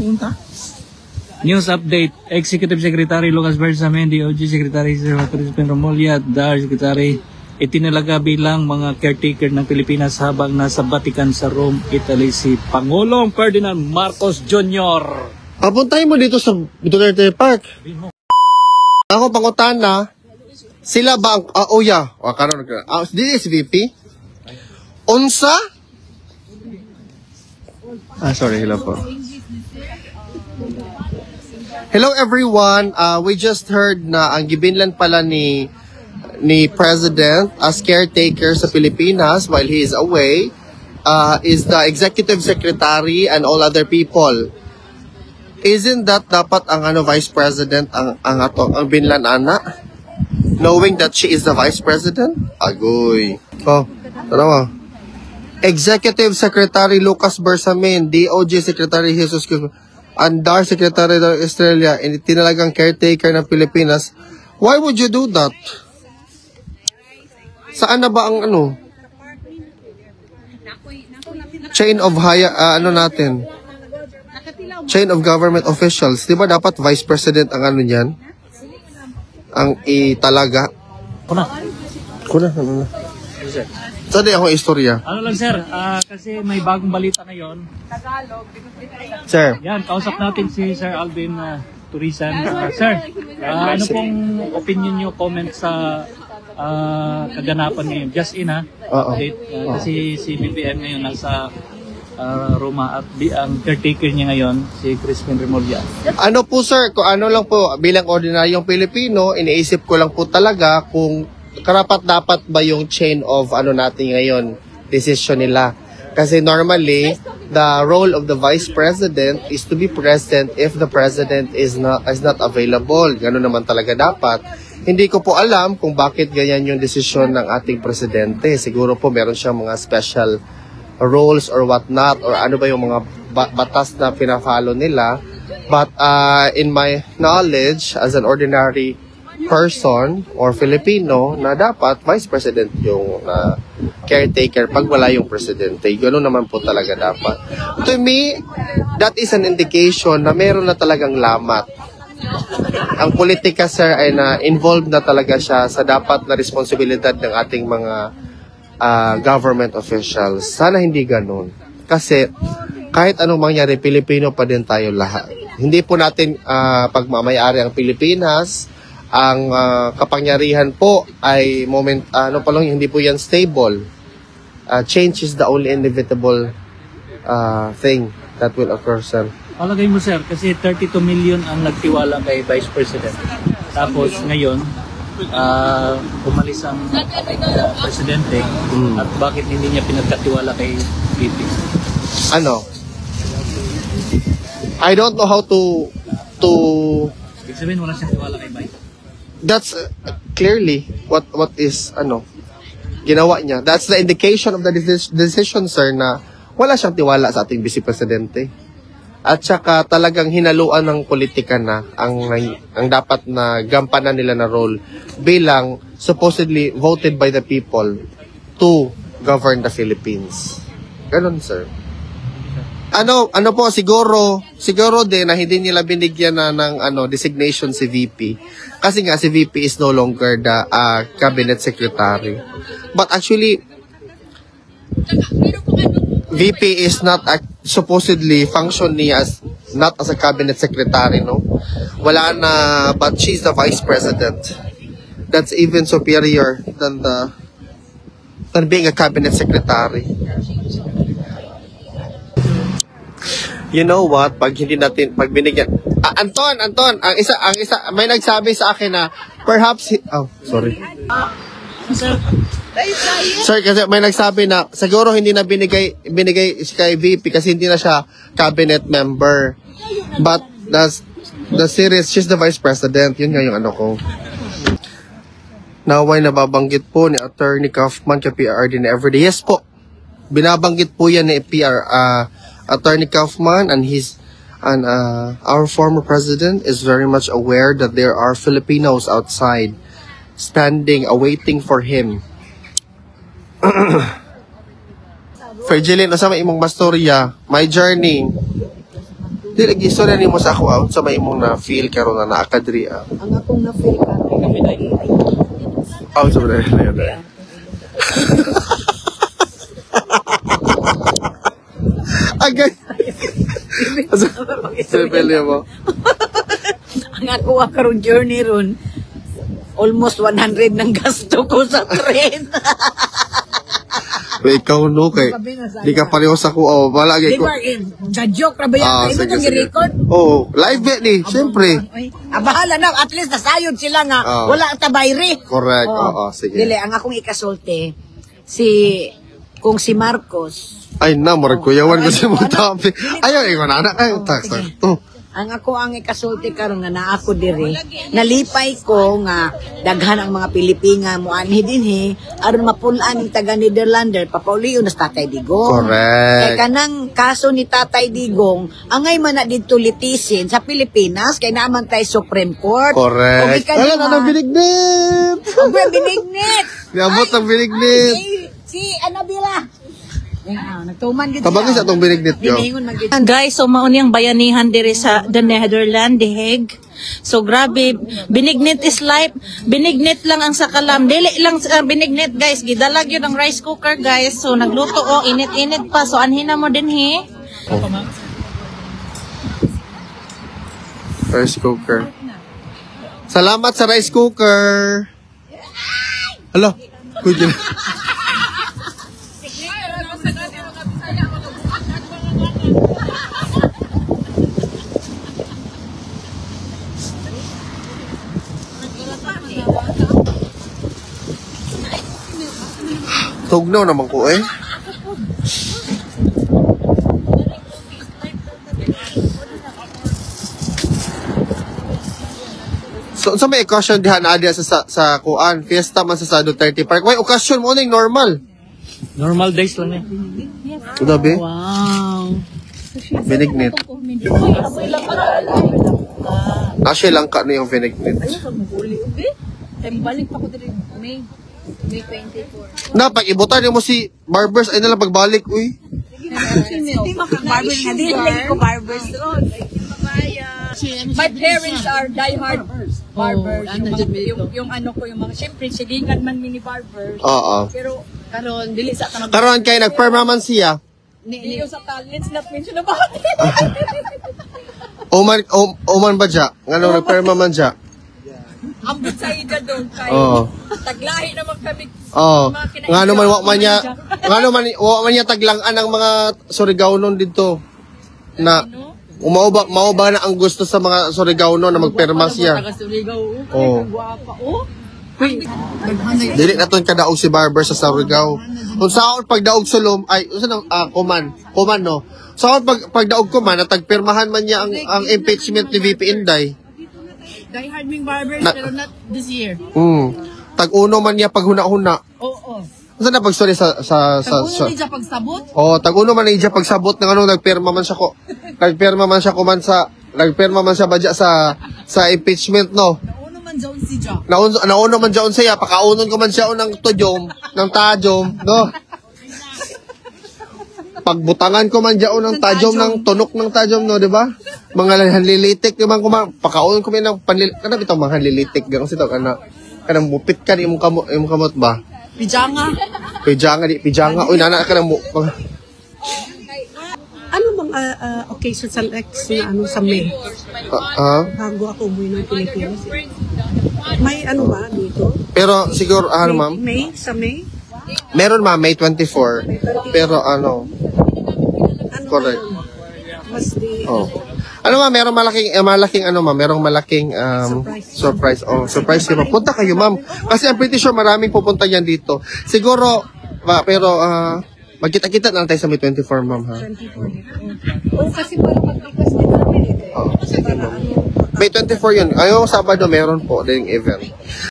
pumunta? News update. Executive Secretary Lucas Bersamin, DOJ Secretary Crispin Remulla, DAR Secretary itinalaga bilang mga caretaker ng Pilipinas habang nasa Vatican sa Rome, Italy si Pangulong Ferdinand Marcos Jr. Papuntahin mo dito sa Duterte Park. Ako pangutana, sila ba ang... this is VP? Unsa? Sorry, hello po. Hello everyone, we just heard na ang gibinlan pala ni President as caretaker sa Pilipinas while he is away is the Executive Secretary and all other people. Isn't that dapat ang Vice President ang binlan ana? Knowing that she is the Vice President? Agoy. Tanawa. Executive Secretary Lucas Bersamin, DOJ Secretary Jesus and DAR Secretary ng Australia, and tinalagang caretaker ng Pilipinas. Why would you do that? Saan na ba ang chain of natin? Chain of government officials. Di ba dapat Vice President ang niyan? Ang italaga? Kuna. Saan din akong istorya? Ano lang sir, kasi may bagong balita ngayon. Sir. Yan, kausap natin si Sir Alvin Turisan. Sir, ano pong opinion nyo, comment sa kaganapan ngayon? Just in update. Kasi si BBM ngayon nasa Roma at ang caretaker niya ngayon, si Crispin Remulla. Ano po sir, kung ano lang po, bilang ordinaryong Pilipino, iniisip ko lang po talaga kung karapat-dapat ba yung chain of natin ngayon, decision nila. Kasi normally, the role of the Vice President is to be present if the President is not available. Ganun naman talaga dapat. Hindi ko po alam kung bakit ganyan yung desisyon ng ating Presidente. Siguro po meron siyang mga special roles or whatnot, or ano ba yung mga batas na pina-follow nila. But in my knowledge, as an ordinary person or Filipino, na dapat Vice President yung caretaker pag wala yung Presidente. Ganoon naman po talaga dapat. To me, that is an indication na meron na talagang lamat. Ang politika, sir, ay involved na talaga siya sa dapat na responsibilidad ng ating mga government officials. Sana hindi ganun. Kasi kahit anong mangyari, Pilipino pa din tayo lahat. Hindi po natin pagmamayari ang Pilipinas. Ang kapangyarihan po ay hindi po yan stable. Change is the only inevitable thing that will occur, sir. Palagay mo, sir, kasi 32 million ang nagtiwala kay Vice President. Tapos ngayon, umalis ang Presidente at bakit hindi niya pinagkatiwala kay VP? I don't know how to Ibig sabihin, wala siyang tiwala kay Vice. That's clearly what is ginawa niya. That's the indication of the decision, sir, na wala siyang tiwala sa ating Vice Presidente. At saka talagang hinaluan ng politika na ang dapat na gampanan nila na role bilang supposedly voted by the people to govern the Philippines. Ganon, sir. Ano po, siguro din na hindi nila binigyan na ng designation si VP. Kasi nga si VP is no longer the cabinet secretary. But actually, VP is not supposedly functioning not as a cabinet secretary, no? Wala na, but she's the vice president. That's even superior than being a cabinet secretary. You know what? Pag binigyan, Anton, ang isa, may nagsabi sa akin na perhaps, sorry. Sir, kasi may nagsabi na siguro hindi na binigay kay VP kasi hindi na siya cabinet member. But the series, she's the vice president. Yun nga yung ko. Naway nababanggit po ni Attorney Kaufman kay PRRD na everyday. Yes po. Binabanggit po yan ni Attorney Kaufman and our former president is very much aware that there are Filipinos outside standing, awaiting for him. Fergelin, usama imong mastorya, my journey. Di lagi istorya nimo sa ako out sa may imong na feel karon na naakadri. Ang akong na-feel karon Out sa may. Agay. Rebelde mo. ang ako karon journey ron almost 100 ng gasto ko sa tren. Pero ikaw no kay di ka pareho sa ko oh, wala Di ko. ba, sa joke na ba yan? Ay mo itong i-record? Oh, live bet ni, syempre. Bahala na, at least nasayod sila nga. Wala tabayri. Correct, oo, sige. Dili, ang akong ikasulti, kung si Marcos, Ay na, marag kuyawan ko sa mga topic. Ayaw, ikaw na anak. Ay, tax. ang ako ang ikasulti karon nga na ako diri, nalipay ko nga daghan ang mga Pilipina mo anhi dinhi aron mapulaan ni taga Netherlander papaulion na Tatay Digong. Correct. Kay kanang kaso ni Tatay Digong angay man na didto litisin sa Pilipinas kay naman tay Supreme Court. Correct. Wala na nang binignit. Ang binignit. Niabot ang binignit. Si Anabila. Nagtuman gid. Tabangis atong binignit yo. Guys, so mauni ang bayanihan diri sa the Netherlands, The Hague. So grabe, binignit is life. Binignit lang ang sakalam. Dili lang binignit, guys. Gidalag yun ang rice cooker, guys. So nagluto oh, init-init pa. So anhin na mo din he. Rice cooker. Salamat sa rice cooker. Hala, kuya. Tugnaw naman ko eh. So sa may occasion dihan adya sa kuan, fiesta man sa Sado 30 Park. Why occasion mo ning normal? Normal days lang eh. Udabi? Wow. Binignit. Nasa Langka na yung binignit. Balik pa ko diri May 24. Na pag ibutan mo si Barbers ay nalang pagbalik uy. Hindi makabarbers nga din ko barbers doon. My parents are diehard barbers. Yung ano ko, yung mga, siyempre, silingan man mini barbers. Oo. Pero, Karon dili sa kanang Karon kay nagperma man siya. hindi yung sa talents not mention about it. Oman ba dya? Ngano nagperma man dya? Ambot sa ida doon kay Oo. taglahi naman kami. Oh, ngano man wa man niya taglangan ang mga Surigao-non dito na mao ba na ang gusto sa mga Surigao-non na magperma siya. Oh. Dili na ton kadaog si Barber sa Surigao. Kung saon pagdaog sulom ay usa nang kuman no. Saon pagdaog kuman natagpirmahan man niya ang impeachment ni VP Inday. Diehard ming barbers pero not this year. Tag-uno man niya paghuna-huna. Oo. Saan na pag-story sa Tag-uno niya pagsabot. Oh, tag-uno man niya pagsabot ng ano nagpirma man siya ko. Nagpirma man siya nagpirma man siya badya sa impeachment no. Nauno man John si Jack. Nauno man dyan siya, pakaunon ko man siya ng tujom, ng tajom, no? Pagbutangan ko man dyan ng tajom, ng tunok ng tajom, no, di ba? Mga hanlilitik, di ba? Pakaunon ko man ng panlilik, kanang itong mga hanlilitik, gano'n sito, kanang mupit ka, imong kamot ba? Pijanga. Pijanga, uy, nana ka ng Ano bang occasion sa next na ano sa May? Bago ako umuwi ng Pilipinas. May ano ba dito? Pero siguro, ma'am? May? Sa May? Meron ma'am, May 24. Pero Ano correct. Mas di... Oh. Ano ma'am, merong malaking surprise. Oh, surprise kayo. Punta kayo ma'am. Kasi I'm pretty sure maraming pupunta yan dito. Siguro, pero magkita-kita na lang tayo sa May 24 ma'am ha. 24. Oo, kasi para pag-request din namin eh. Oh, sige ma'am. May 24 yun. Ayong Sabado meron po din event.